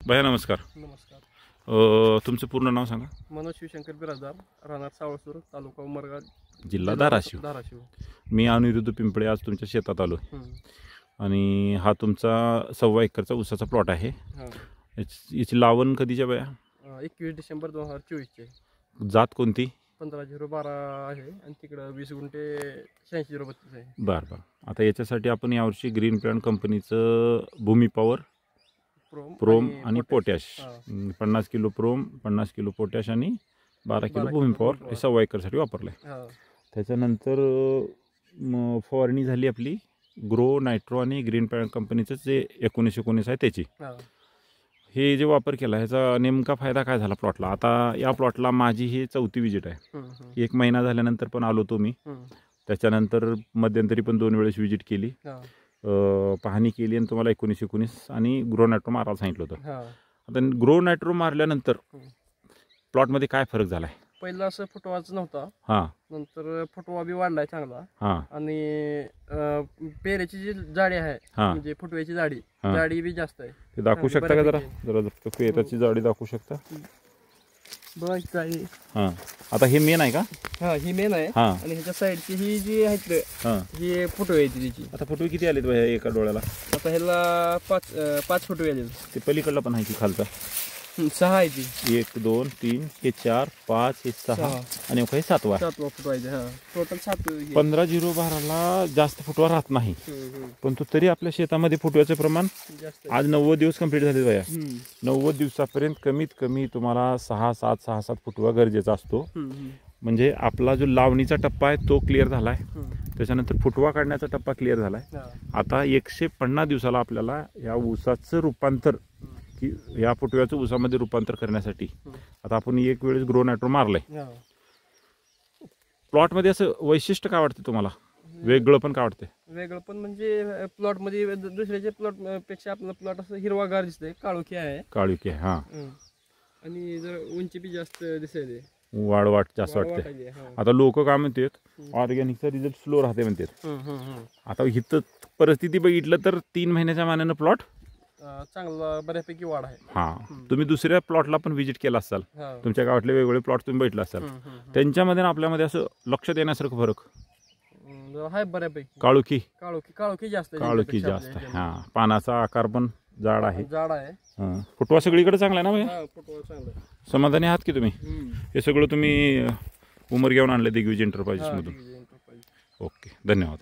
भैया नमस्कार. नमस्कार. तुमचं पूर्ण नाव सांगा. मनोज शिवशंकर बिराजदार, राहणार सावळसूर, तालुका उमरगा, जिल्हा धाराशिव. मी अनिरुद्ध पिंपळे आज तुमच्या शेतात आलो आणि हा तुमचा 1.25 एकरचा ऊसाचा प्लॉट आहे. याची लावण कधीच्या भैया? 21 डिसेंबर 2024 जात कोणती? 15-0-12 आहे आणि तिकडं 20 गुंठे 86-0-32 आहे. बरं. आता याच्यासाठी आपण यावर्षी ग्रीन प्लॅन कंपनीचं भूमी पॉवर प्रोम आणि पोटॅश 50 किलो प्रोम, 50 किलो पोटॅश आणि 12 किलो भूमी पॉवर हे 1.25 एकरसाठी वापरलं आहे. त्याच्यानंतर फवारणी झाली आपली ग्रो, नायट्रो आणि ग्रीन प्लॅन कंपनीचं जे 1919 आहे त्याची. हे जे वापर केला ह्याचा नेमका फायदा काय झाला प्लॉटला? आता या प्लॉटला माझी ही 4थी विजिट आहे. 1 महिना झाल्यानंतर पण आलो तो मी. त्याच्यानंतर मध्यंतरी पण 2 वेळेस विजिट केली, पाहणी केली आणि तुम्हाला 1919 आणि ग्रो नायट्रो मारायला सांगितलं होतं. आता ग्रो नायट्रो मारल्यानंतर प्लॉटमध्ये काय फरक झाला आहे? पहिला असं फुटवाच नव्हता, नंतर फुटवा बी वाढलाय चांगला आणि पेरेची जी जाडी आहे म्हणजे फुटव्याची जाडी बी जास्त आहे. ते दाखवू शकता का जरा पेराची जाडी दाखवू शकता? आता हे मेन आहे का? ही मेन आहे आणि ह्याच्या साईडची ही जी आहेत ही फुटवे आहे तिची. आता फुटवे किती आलेत भैया एका डोळ्याला? आता ह्याला 5 फुटवे आले. ते पलीकडला पण आहे की खालचा? 6 आहे ती. 1 2 3 हे 4 5 हे 6 आणि हे 7वा फुटवा आहे. टोटल 7. 15-0-12ला जास्त फुटवा राहत नाही, परंतु तरी आपल्या शेतामध्ये फुटव्याचं प्रमाण आज 90 दिवस कंप्लीट झाले भैया. 90 दिवसापर्यंत कमीत कमी तुम्हाला 6-7 फुटवा गरजेचा असतो. म्हणजे आपला जो लावणीचा टप्पा आहे तो क्लिअर झाला आहे, त्याच्यानंतर फुटवा काढण्याचा टप्पा क्लिअर झाला आहे. आता 150 दिवसाला आपल्याला या ऊसाचं रूपांतर की या फुटव्याचं ऊसामध्ये रूपांतर करण्यासाठी आता आपण 1 वेळेस ग्रो नायट्रो मारलंय. प्लॉटमध्ये असं वैशिष्ट्य काय वाटतं तुम्हाला? वेगळं पण काय वाटतंय? वेगळं पण म्हणजे प्लॉट मध्ये दुसऱ्याच्या प्लॉट पेक्षा आपला प्लॉट असं हिरवागार दिसतंय, काळोखी आहे. आणि जर उंची बी जास्त दिसते, वाढ जास्त वाटते. आता लोक काय म्हणतात ऑर्गॅनिकचा रिझल्ट स्लो राहते म्हणतात. आता इथं परिस्थिती बघितलं तर 3 महिन्याच्या मानानं प्लॉट चांगला बऱ्यापैकी वाढ आहे. तुम्ही दुसऱ्या प्लॉटला पण व्हिजिट केला असाल, तुमच्या गावातले वेगवेगळे प्लॉट तुम्ही बघितले असाल, त्यांच्यामध्ये आपल्यामध्ये असं लक्ष देण्यासारखं फरक आहे बऱ्यापैकी. काळोखी जास्त आहे. पानाचा आकार पण जाड आहे. फुटवा सगळीकडे चांगला आहे ना भैया? समाधानी आहात की तुम्ही? हे सगळं तुम्ही उमरग्याहून आणलं दिग्विजय एंटरप्राइजेस मधून? ओके, धन्यवाद.